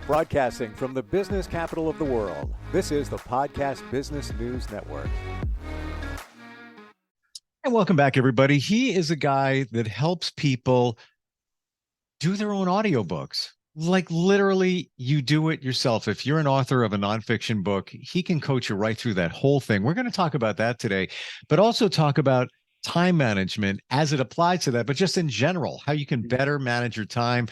Broadcasting from the business capital of the world, this is the Podcast Business News Network. And welcome back, everybody. He is a guy that helps people do their own audiobooks. Like literally, you do it yourself. If you're an author of a nonfiction book, he can coach you right through that whole thing. We're going to talk about that today, but also talk about time management as it applies to that, but just in general, how you can better manage your time,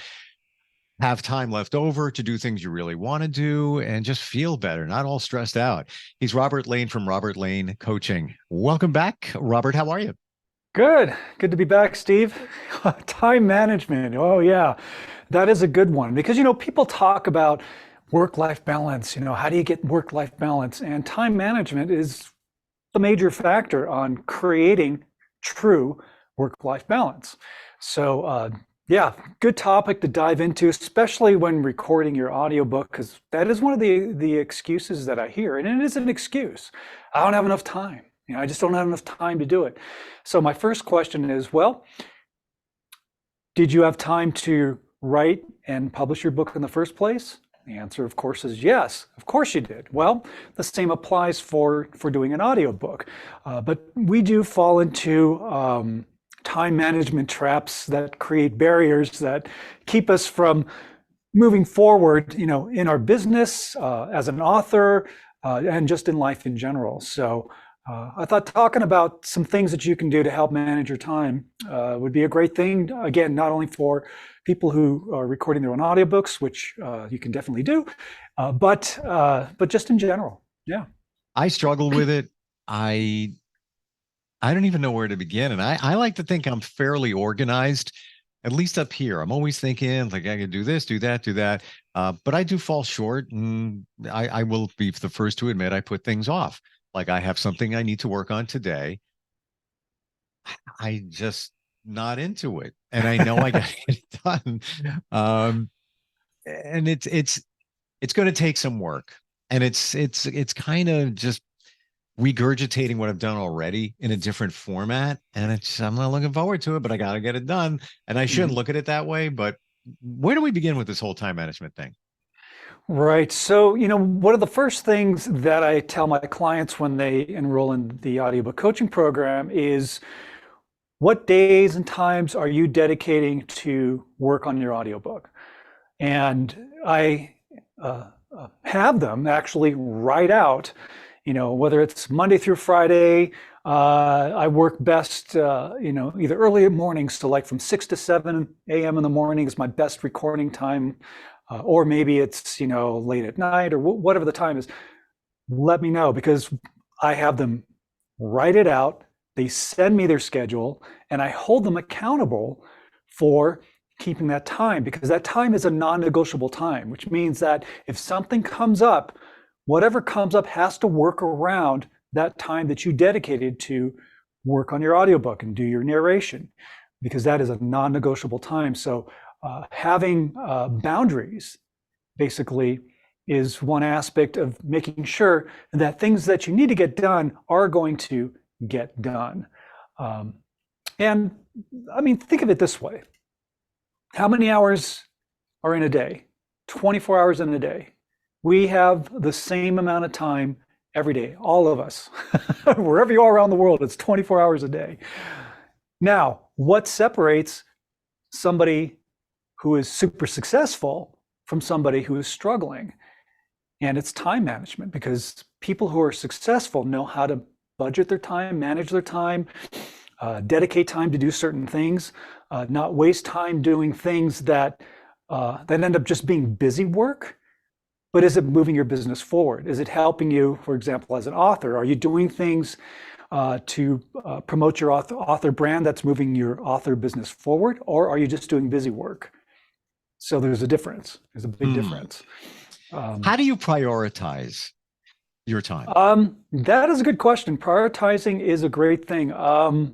have time left over to do things you really want to do, and just feel better, not all stressed out. He's Robert Lane from Robert Lane Coaching. Welcome back, Robert. How are you? Good to be back, Steve. Time management. Oh yeah, that is a good one because, people talk about work-life balance. How do you get work-life balance? And time management is the major factor on creating true work-life balance. So yeah, good topic to dive into, especially when recording your audiobook, because that is one of the excuses that I hear, and it is an excuse. I don't have enough time. I just don't have enough time to do it. So my first question is, well, did you have time to write and publish your book in the first place? The answer, of course, is yes. Of course you did. Well, the same applies for doing an audiobook. But we do fall into time management traps that create barriers that keep us from moving forward, in our business, as an author, and just in life in general. So I thought talking about some things that you can do to help manage your time would be a great thing. Again, not only for people who are recording their own audiobooks, which you can definitely do, but just in general. Yeah. I struggle with it. I don't even know where to begin. And I like to think I'm fairly organized, at least up here. I'm always thinking like I can do this, do that, do that. But I do fall short, and I will be the first to admit I put things off. Like I have something I need to work on today. I just not into it. And I know I got to get it done. And it's going to take some work. And it's kind of just regurgitating what I've done already in a different format. And I'm not looking forward to it, but I got to get it done. And I shouldn't look at it that way. But where do we begin with this whole time management thing? Right. So, one of the first things that I tell my clients when they enroll in the audiobook coaching program is, what days and times are you dedicating to work on your audiobook? And I have them actually write out, whether it's Monday through Friday. I work best, either early mornings, so like from 6 to 7 a.m. in the morning is my best recording time. Or maybe it's, late at night or whatever the time is. Let me know, because I have them write it out. They send me their schedule, and I hold them accountable for keeping that time, because that time is a non-negotiable time, which means that if something comes up, whatever comes up has to work around that time that you dedicated to work on your audiobook and do your narration, because that is a non-negotiable time. So having boundaries basically is one aspect of making sure that things that you need to get done are going to get done. And I mean, think of it this way. How many hours are in a day? 24 hours in a day. We have the same amount of time every day, all of us. Wherever you are around the world, it's 24 hours a day. Now, what separates somebody who is super successful from somebody who is struggling? And it's time management, because people who are successful know how to budget their time, manage their time, dedicate time to do certain things, not waste time doing things that end up just being busy work. But is it moving your business forward? Is it helping you, for example, as an author? Are you doing things to promote your author brand that's moving your author business forward? Or are you just doing busy work? So there's a difference. There's a big difference. How do you prioritize your time? That is a good question. Prioritizing is a great thing. I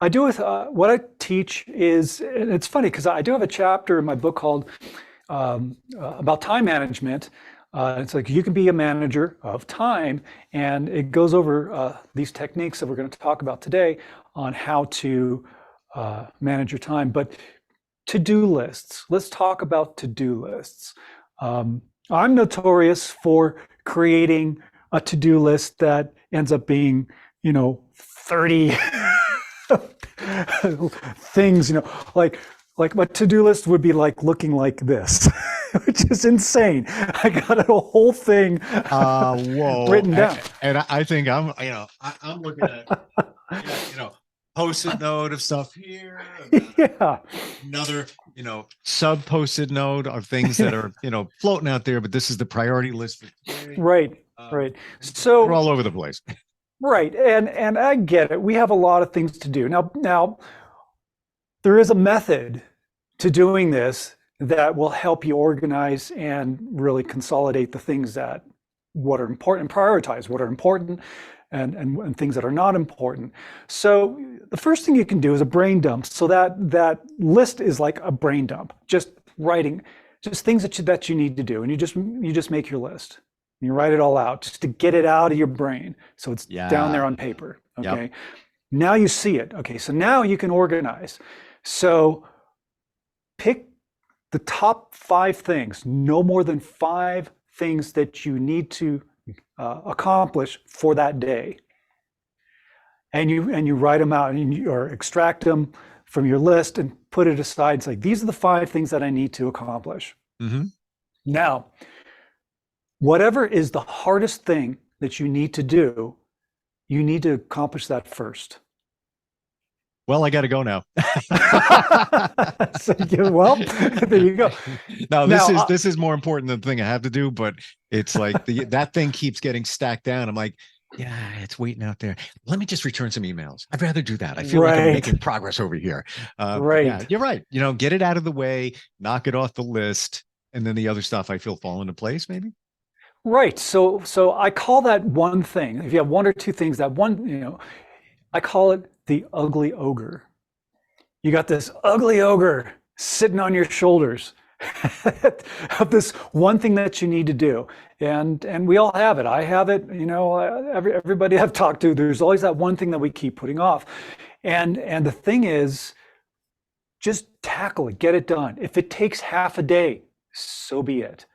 do with what I teach is, and it's funny because I do have a chapter in my book called about time management. It's like you can be a manager of time, and it goes over these techniques that we're going to talk about today on how to manage your time. But to-do lists. Let's talk about to-do lists. I'm notorious for creating a to-do list that ends up being, 30 things, like my to-do list would be like looking like this, which is insane. I got a whole thing Whoa. written down. And I think I'm looking at, post-it note of stuff here. Yeah. Another, sub post-it note of things that are, floating out there, but this is the priority list for today. Right. Right. So we're all over the place. Right. And I get it. We have a lot of things to do. Now there is a method to doing this that will help you organize and really consolidate the things that what are important, prioritize what are important and things that are not important. So the first thing you can do is a brain dump. So that list is like a brain dump, just writing, just things that you need to do. And you just make your list. You write it all out just to get it out of your brain. So it's down there on paper. Okay. Yep. Now you see it. Okay. So now you can organize. So pick the top 5 things, no more than 5 things that you need to accomplish for that day. And you write them out or extract them from your list and put it aside. It's like, these are the 5 things that I need to accomplish. Mm-hmm. Now, whatever is the hardest thing that you need to do, you need to accomplish that first. Well, I got to go now. So, well, there you go. No, this is more important than the thing I have to do, but it's like that thing keeps getting stacked down. I'm like, yeah, it's waiting out there. Let me just return some emails. I'd rather do that. I feel like I'm making progress over here. Right. Yeah, you're right. Get it out of the way, knock it off the list, and then the other stuff I feel fall into place, maybe. Right. So I call that one thing. If you have 1 or 2 things, that one, I call it the ugly ogre. You got this ugly ogre sitting on your shoulders of this one thing that you need to do. And we all have it. I have it, everybody I've talked to, there's always that one thing that we keep putting off. And the thing is, just tackle it, get it done. If it takes half a day, so be it.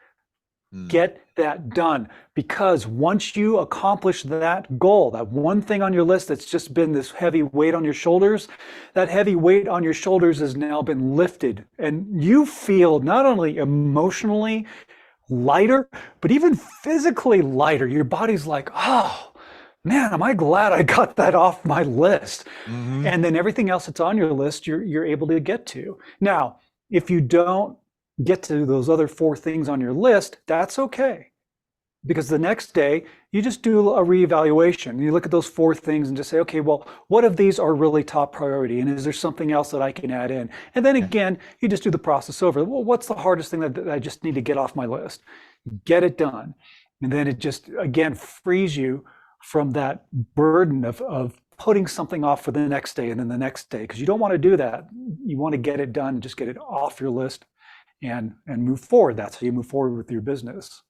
Get that done, because once you accomplish that goal, that one thing on your list that's just been this heavy weight on your shoulders, that heavy weight on your shoulders has now been lifted, and you feel not only emotionally lighter, but even physically lighter. Your body's like, oh man, am I glad I got that off my list. Mm-hmm. And then everything else that's on your list, you're able to get to. Now, if you don't get to those other 4 things on your list, that's okay. Because the next day, you just do a reevaluation. You look at those 4 things and just say, okay, well, what of these are really top priority? And is there something else that I can add in? And then again, you just do the process over. Well, what's the hardest thing that I just need to get off my list? Get it done. And then it just, again, frees you from that burden of putting something off for the next day and then the next day, because you don't want to do that. You want to get it done, just get it off your list and move forward. That's how you move forward with your business.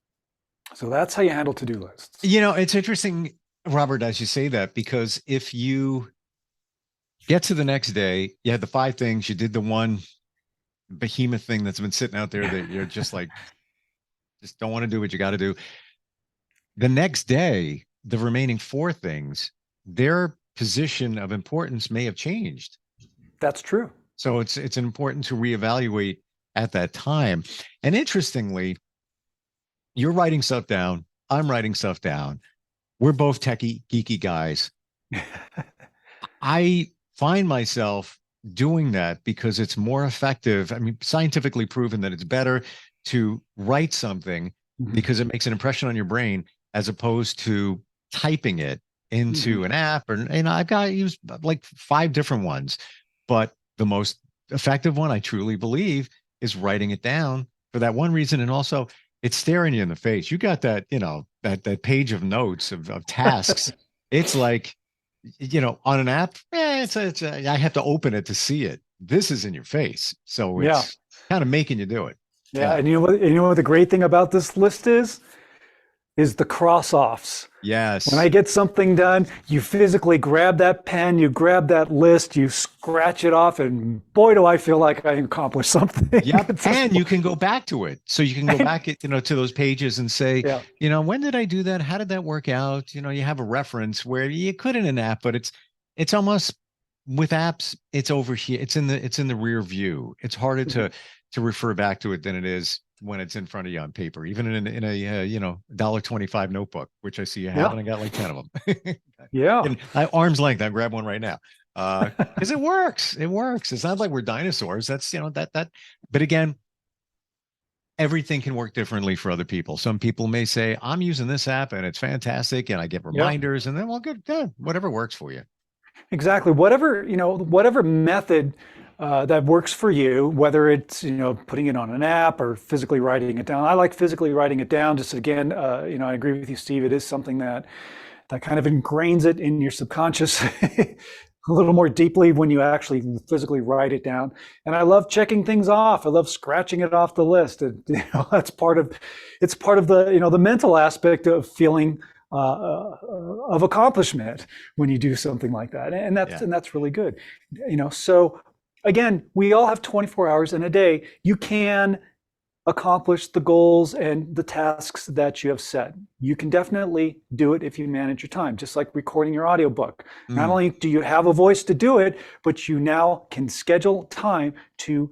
So that's how you handle to-do lists. It's interesting, Robert, as you say that, because if you get to the next day, you had the 5 things, you did the one behemoth thing that's been sitting out there that you're just like, just don't want to do what you got to do. The next day, the remaining 4 things, their position of importance may have changed. That's true. So it's important to reevaluate at that time. And interestingly, you're writing stuff down. I'm writing stuff down. We're both techie, geeky guys. I find myself doing that because it's more effective. I mean, scientifically proven that it's better to write something because it makes an impression on your brain as opposed to typing it into an app. Or, I've got to use like 5 different ones, but the most effective one, I truly believe, is writing it down for that one reason. And also it's staring you in the face. You got that, that page of notes of tasks. It's like, on an app, I have to open it to see it. This is in your face. So it's kind of making you do it. Yeah. And you know what the great thing about this list is? is the cross-offs. When I Yes. get something done, you physically grab that pen, you grab that list, you scratch it off, and boy, do I feel like I accomplished something. Yep. It's just, And you can go back to it. So you can go back, to those pages and say, yeah, when did I do that? How did that work out? You have a reference where you could in an app, but it's almost with apps, it's over here. It's in the rear view. It's harder to refer back to it than it is when it's in front of you on paper, even in a $1.25 notebook, which I see you have, yeah, and I got like 10 of them. yeah. And arm's length, I grab one right now. Because it works. It works. It's not like we're dinosaurs. That's that. But again, everything can work differently for other people. Some people may say, I'm using this app and it's fantastic, and I get Yeah. reminders, and then, well, good, whatever works for you. Exactly. Whatever method that works for you, whether it's, putting it on an app or physically writing it down. I like physically writing it down. Just again, I agree with you, Steve. It is something that kind of ingrains it in your subconscious a little more deeply when you actually physically write it down. And I love checking things off. I love scratching it off the list. And, that's it's part of the mental aspect of feeling of accomplishment when you do something like that. And Yeah. that's really good. So again, we all have 24 hours in a day. You can accomplish the goals and the tasks that you have set. You can definitely do it if you manage your time, just like recording your audiobook. Not Mm. only do you have a voice to do it, but you now can schedule time to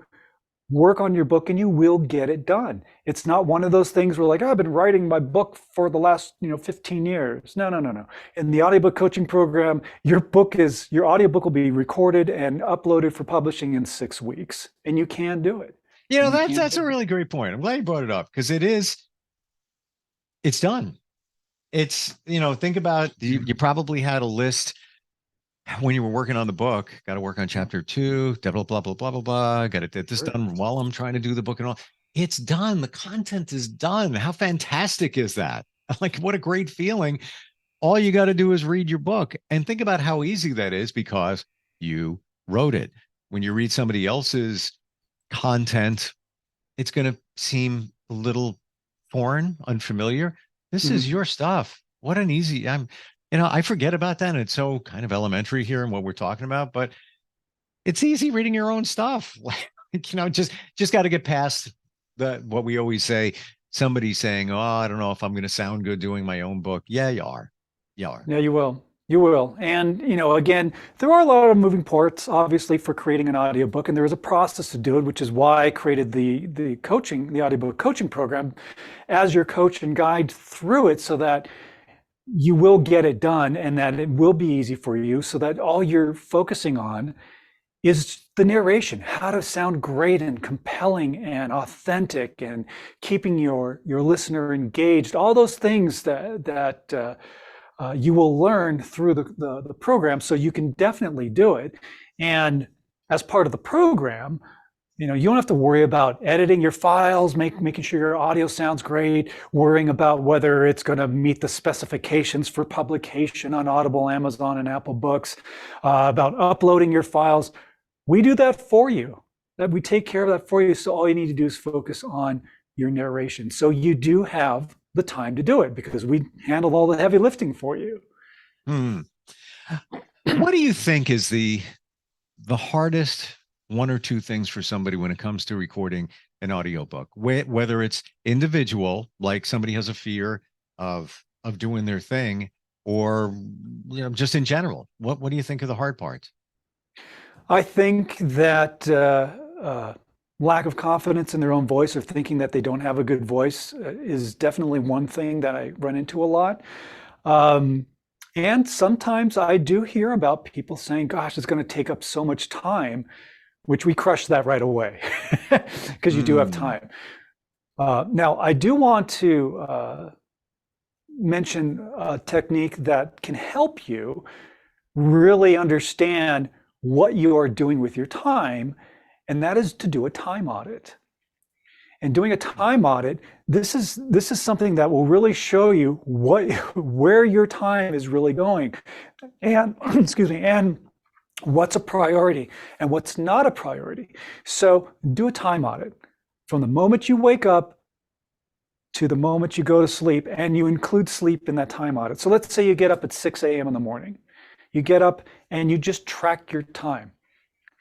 work on your book and you will get it done. It's not one of those things where like, I've been writing my book for the last 15 years. No. In the audiobook coaching program, your audiobook will be recorded and uploaded for publishing in 6 weeks, and you can do it. That's a really great point. I'm glad you brought it up, because it's done. Think about, you probably had a list when you were working on the book. Got to work on chapter 2, blah, blah, blah, blah, blah, blah. Got to get this done while I'm trying to do the book and all. It's done. The content is done. How fantastic is that? Like, what a great feeling. All you got to do is read your book, and think about how easy that is because you wrote it. When you read somebody else's content, it's going to seem a little foreign, unfamiliar. This Mhm. is your stuff. What an easy, I forget about that. And it's so kind of elementary here in what we're talking about, but it's easy reading your own stuff. Just got to get past what we always say, somebody saying, oh, I don't know if I'm going to sound good doing my own book. Yeah, you are. You are. Yeah, you will. You will. And, again, there are a lot of moving parts, obviously, for creating an audiobook, and there is a process to do it, which is why I created the audiobook coaching program as your coach and guide through it, so that you will get it done and that it will be easy for you, so that all you're focusing on is the narration, how to sound great and compelling and authentic, and keeping your listener engaged. All those things that you will learn through the program, so you can definitely do it. And as part of the program, you don't have to worry about editing your files, making sure your audio sounds great, worrying about whether it's going to meet the specifications for publication on Audible, Amazon, and Apple Books, about uploading your files. We do that for you. That we take care of that for you. So all you need to do is focus on your narration. So you do have the time to do it because we handled all the heavy lifting for you. What do you think is the hardest one or two things for somebody when it comes to recording an audiobook, whether it's individual, like somebody has a fear of doing their thing, or just in general? What do you think are the hard parts? I think that lack of confidence in their own voice, or thinking that they don't have a good voice, is definitely one thing that I run into a lot. And sometimes I do hear about people saying, gosh, it's going to take up so much time, which we crush that right away because you do have time. Now, I do want to mention a technique that can help you really understand what you are doing with your time, and that is to do a time audit. And doing a time audit, this is something that will really show you where your time is really going, and excuse me, and what's a priority and what's not a priority. So do a time audit from the moment you wake up to the moment you go to sleep, and you include sleep in that time audit. So let's say you get up at 6 a.m. in the morning. You get up and you just track your time.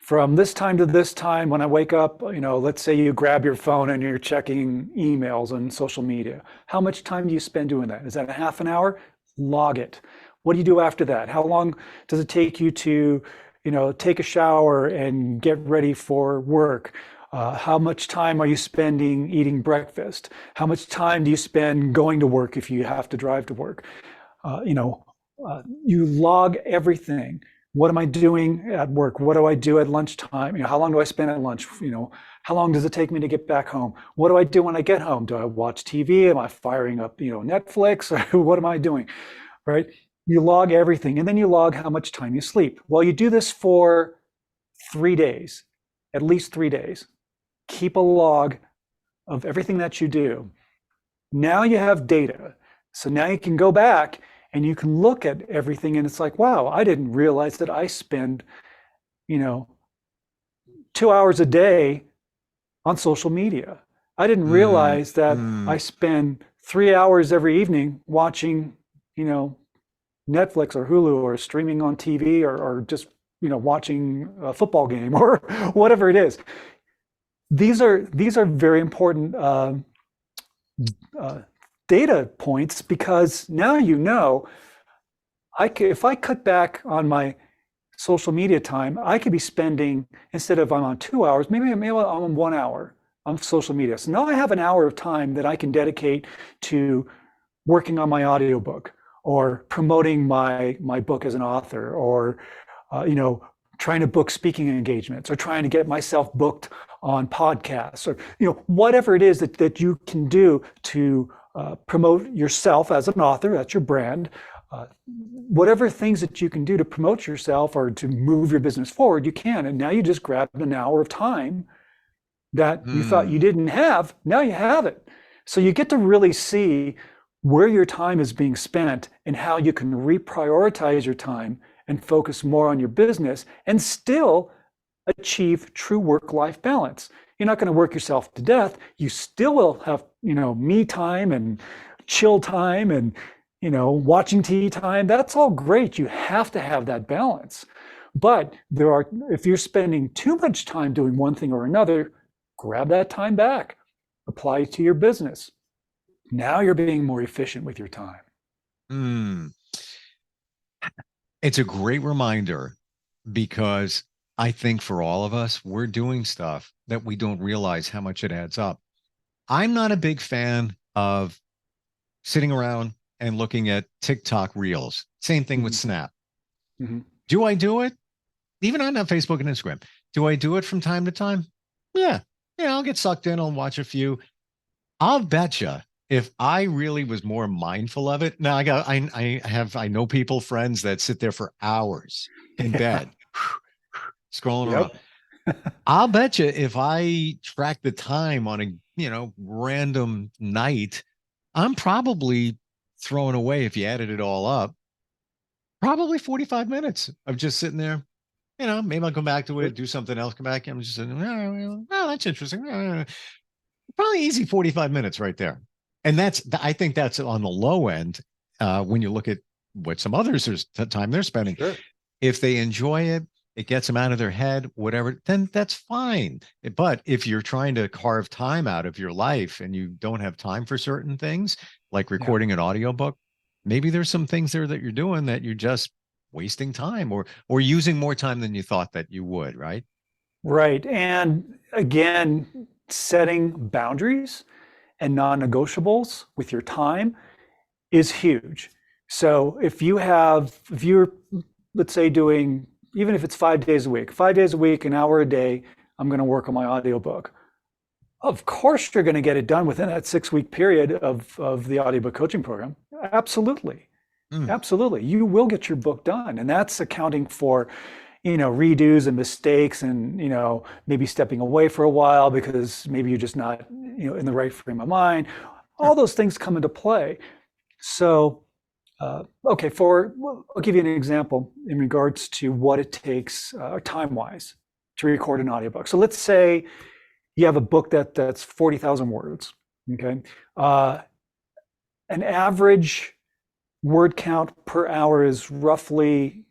From this time to this time, when I wake up, let's say you grab your phone and you're checking emails and social media. How much time do you spend doing that? Is that a half an hour? Log it. What do you do after that? How long does it take you to, take a shower and get ready for work? How much time are you spending eating breakfast? How much time do you spend going to work if you have to drive to work? You log everything. What am I doing at work? What do I do at lunchtime? How long do I spend at lunch? How long does it take me to get back home? What do I do when I get home? Do I watch TV? Am I firing up, Netflix? Or what am I doing? Right? You log everything, and then you log how much time you sleep. Well, you do this for 3 days, at least 3 days. Keep a log of everything that you do. Now you have data. So now you can go back and you can look at everything, and it's like, wow, I didn't realize that I spend, 2 hours a day on social media. I didn't realize that I spend 3 hours every evening watching, Netflix or Hulu or streaming on TV or just, watching a football game or whatever it is. These are very important data points, because now if I cut back on my social media time, I could be spending, instead of I'm on 2 hours, maybe I'm on 1 hour on social media. So now I have an hour of time that I can dedicate to working on my audiobook, or promoting my book as an author, or trying to book speaking engagements, or trying to get myself booked on podcasts, or whatever it is that you can do to promote yourself as an author. That's your brand. Whatever things that you can do to promote yourself or to move your business forward, you can. And now you just grabbed an hour of time that you thought you didn't have. Now you have it. So you get to really see where your time is being spent and how you can reprioritize your time and focus more on your business and still achieve true work-life balance. You're not going to work yourself to death. You still will have, me time and chill time and, watching TV time. That's all great. You have to have that balance. But if you're spending too much time doing one thing or another, grab that time back, apply it to your business. Now you're being more efficient with your time. It's a great reminder, because I think for all of us, we're doing stuff that we don't realize how much it adds up. I'm not a big fan of sitting around and looking at TikTok reels. Same thing with Snap. Do I do it? Even on Facebook and Instagram. Do I do it from time to time? Yeah. I'll get sucked in. I'll watch a few. I'll betcha if I really was more mindful of it. Now I know people, friends that sit there for hours in bed scrolling around. I'll bet you if I track the time on a random night, I'm probably throwing away, if you added it all up, probably 45 minutes of just sitting there. Maybe I'll come back to it, do something else, come back. I'm just sitting, oh, that's interesting. Probably easy 45 minutes right there. And I think that's on the low end when you look at what some others time they're spending. Sure. If they enjoy it, it gets them out of their head, whatever, then that's fine. But if you're trying to carve time out of your life and you don't have time for certain things, like recording an audiobook, maybe there's some things there that you're doing that you're just wasting time or using more time than you thought that you would, right? Right. And again, setting boundaries and non-negotiables with your time is huge. So if you're, let's say, doing, even if it's 5 days a week, an hour a day, I'm going to work on my audiobook. Of course, you're going to get it done within that 6-week period of the audiobook coaching program. Absolutely. Absolutely. You will get your book done. And that's accounting for, redos and mistakes and, maybe stepping away for a while because maybe you're just not, in the right frame of mind. All those things come into play. So, I'll give you an example in regards to what it takes time-wise to record an audiobook. So let's say you have a book that's 40,000 words. Okay. Uh, an average word count per hour is roughly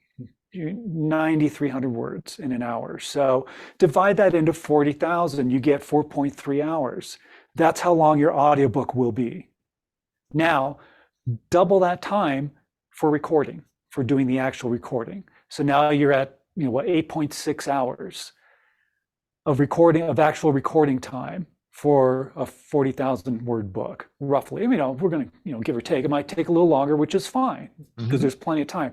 9,300 words in an hour. So divide that into 40,000, you get 4.3 hours. That's how long your audiobook will be. Now, double that time for recording, for doing the actual recording. So now you're at, 8.6 hours of recording, of actual recording time for a 40,000 word book, roughly. We're going to, give or take. It might take a little longer, which is fine because there's plenty of time.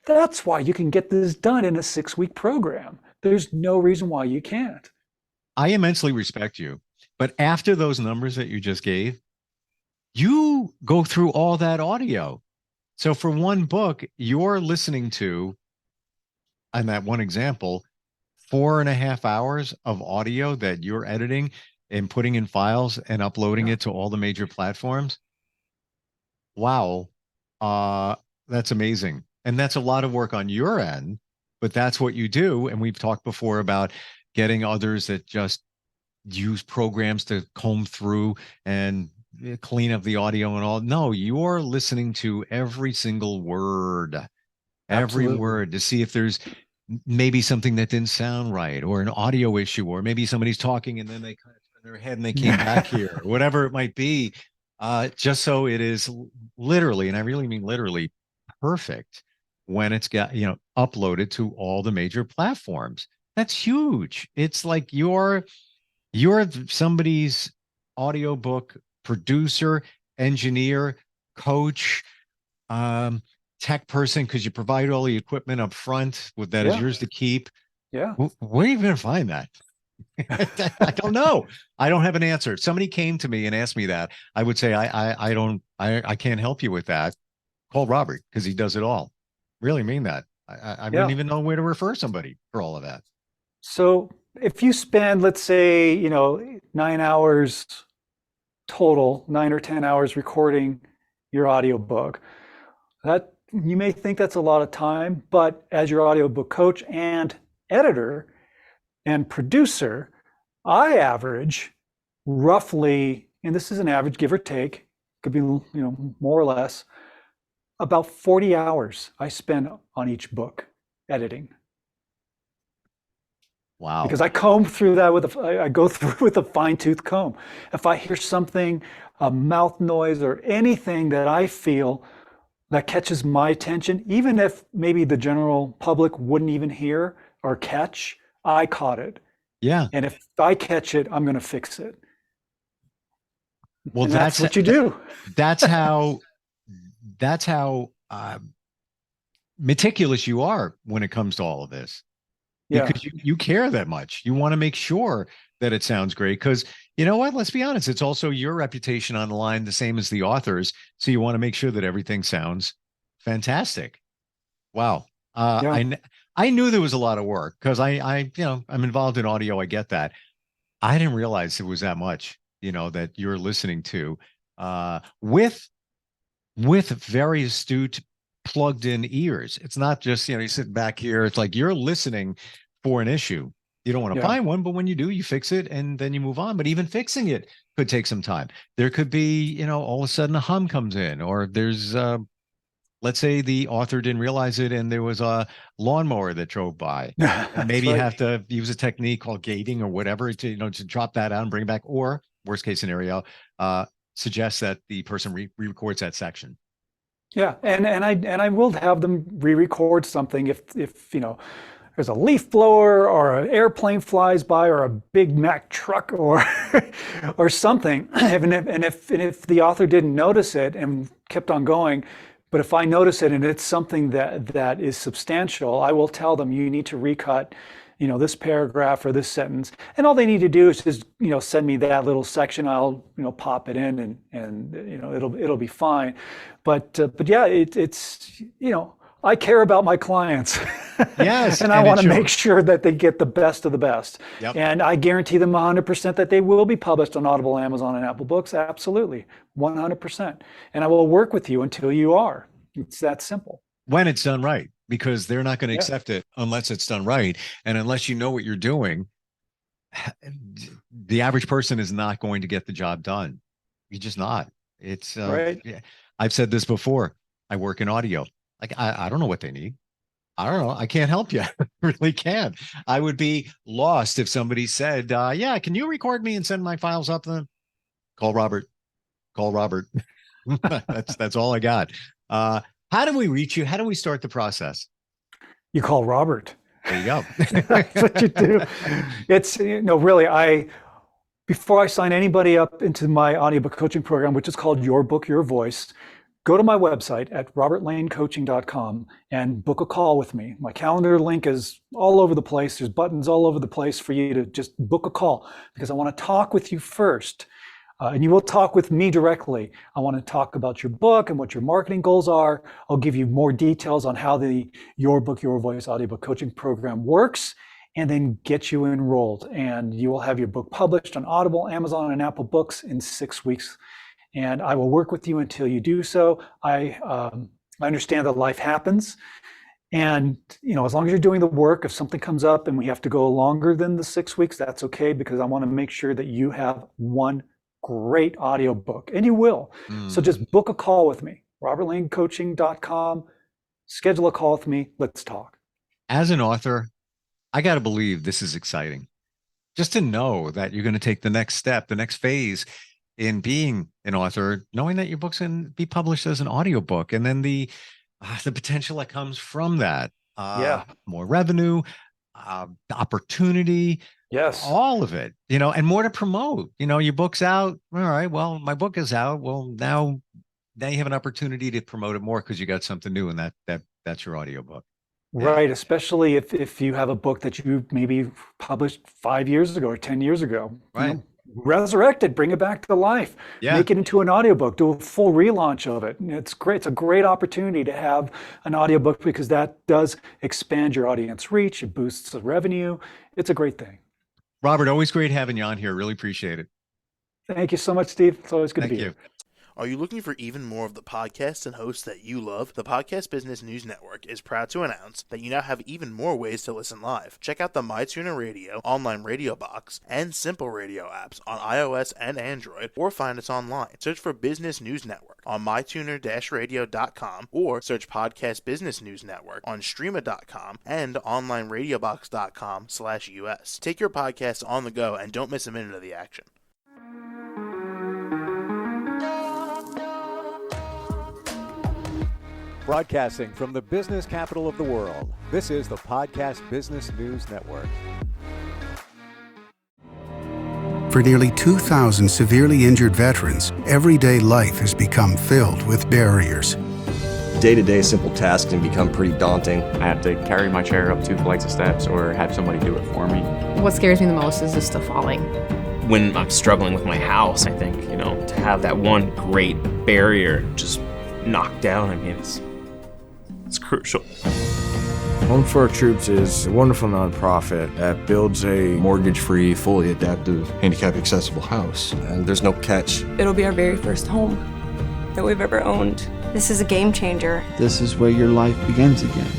That's why you can get this done in a 6-week program. There's no reason why you can't. I immensely respect you. But after those numbers that you just gave, you go through all that audio. So for one book, you're listening to, in that one example, 4.5 hours of audio that you're editing and putting in files and uploading it to all the major platforms. Wow. That's amazing. And that's a lot of work on your end, but that's what you do. And we've talked before about getting others that just use programs to comb through and clean up the audio and all. No, you're listening to every single word, every Absolutely. word to see if there's maybe something that didn't sound right or an audio issue, or maybe somebody's talking and then they kind of turn their head and they came back here, or whatever it might be. Just so it is literally, and I really mean literally, perfect when it's got, uploaded to all the major platforms. That's huge. It's like you're somebody's audiobook producer, engineer, coach, tech person, because you provide all the equipment up front with that is Yeah. yours to keep. Yeah. Where are you going to find that? I don't know. I don't have an answer. If somebody came to me and asked me that, I would say I can't help you with that. Call Robert because he does it all. Really mean that. I wouldn't Yeah. even know where to refer somebody for all of that. So if you spend, let's say, 9 hours total, 9 or 10 hours recording your audiobook, that you may think that's a lot of time, but as your audiobook coach and editor and producer, I average roughly, and this is an average, give or take, could be, more or less, about 40 hours I spend on each book editing. Wow. Because I comb through that I go through with a fine tooth comb. If I hear something, a mouth noise or anything that I feel that catches my attention, even if maybe the general public wouldn't even hear or catch, I caught it. Yeah. And if I catch it, I'm going to fix it. Well, And that's what you do. That's how meticulous you are when it comes to all of this, Yeah. because you care that much. You want to make sure that it sounds great, because you know what? Let's be honest. It's also your reputation on the line, the same as the authors. So you want to make sure that everything sounds fantastic. Wow. Yeah. I knew there was a lot of work because I'm involved in audio. I get that. I didn't realize it was that much, that you're listening to, with very astute plugged in ears. It's not just, you sit back here. It's like you're listening for an issue. You don't want to Yeah. find one, but when you do, you fix it and then you move on. But even fixing it could take some time. There could be, all of a sudden a hum comes in, or there's, let's say the author didn't realize it and there was a lawnmower that drove by. And maybe you right. have to use a technique called gating or whatever to, to drop that out and bring it back. Or worst case scenario, suggest that the person re-records that section. Yeah, and I will have them re-record something if there's a leaf blower or an airplane flies by or a Big Mac truck or or something. And if the author didn't notice it and kept on going, but if I notice it and it's something that is substantial, I will tell them you need to recut, this paragraph or this sentence, and all they need to do is just send me that little section. I'll pop it in and it'll be fine. But yeah, it's I care about my clients. Yes, and I and it want to make shows. sure that they get the best of the best. Yep. And I guarantee them 100% that they will be published on Audible, Amazon, and Apple Books. Absolutely, 100%. And I will work with you until you are. It's that simple. When it's done right, because they're not going to Yeah. accept it unless it's done right. And unless you know what you're doing, the average person is not going to get the job done. You're just not. It's Right. yeah. I've said this before. I work in audio. Like I don't know what they need. I don't know. I can't help you. I really can't. I would be lost if somebody said, yeah, can you record me and send my files up then? Call Robert. Call Robert. That's all I got. How do we reach you? How do we start the process? You call Robert. There you go. That's what you do. It's, really, before I sign anybody up into my audiobook coaching program, which is called Your Book, Your Voice, go to my website at robertlanecoaching.com and book a call with me. My calendar link is all over the place. There's buttons all over the place for you to just book a call because I want to talk with you first. And you will talk with me directly. I want to talk about your book and what your marketing goals are. I'll give you more details on how the Your Book, Your Voice audiobook coaching program works, and then get you enrolled. And you will have your book published on Audible, Amazon, and Apple Books in 6 weeks. And I will work with you until you do so. I understand that life happens. And, as long as you're doing the work, if something comes up and we have to go longer than the 6 weeks, that's okay, because I want to make sure that you have one great audiobook, and you will. So just book a call with me, robertlanecoaching.com, schedule a call with me. Let's talk. As an author, I got to believe this is exciting. Just to know that you're going to take the next step, the next phase in being an author, knowing that your book's going to be published as an audiobook, and then the potential that comes from that. More revenue, opportunity. Yes. All of it, and more to promote. Your book's out. All right. Well, my book is out. Well, now you have an opportunity to promote it more because you got something new, and that's your audiobook. Right. Especially if you have a book that you maybe published 5 years ago or 10 years ago. Right. Resurrect it, bring it back to life, make it into an audiobook, do a full relaunch of it. And it's great. It's a great opportunity to have an audiobook because that does expand your audience reach. It boosts the revenue. It's a great thing. Robert, always great having you on here. Really appreciate it. Thank you so much, Steve. It's always good to be here. Are you looking for even more of the podcasts and hosts that you love? The Podcast Business News Network is proud to announce that you now have even more ways to listen live. Check out the MyTuner Radio, online radio box, and Simple Radio apps on iOS and Android, or find us online. Search for Business News Network on mytuner-radio.com, or search Podcast Business News Network on streama.com and onlineradiobox.com/US. Take your podcast on the go and don't miss a minute of the action. Broadcasting from the business capital of the world, this is the Podcast Business News Network. For nearly 2,000 severely injured veterans, everyday life has become filled with barriers. Day-to-day simple tasks can become pretty daunting. I have to carry my chair up 2 flights of steps or have somebody do it for me. What scares me the most is just the falling. When I'm struggling with my house, I think, to have that one great barrier just knocked down, it's crucial. Home for Our Troops is a wonderful nonprofit that builds a mortgage-free, fully adaptive, handicap-accessible house. And there's no catch. It'll be our very first home that we've ever owned. This is a game changer. This is where your life begins again.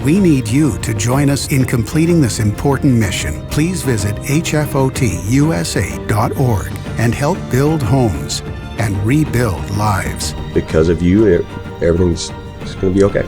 We need you to join us in completing this important mission. Please visit hfotusa.org and help build homes and rebuild lives. Because of you, everything's going to be okay.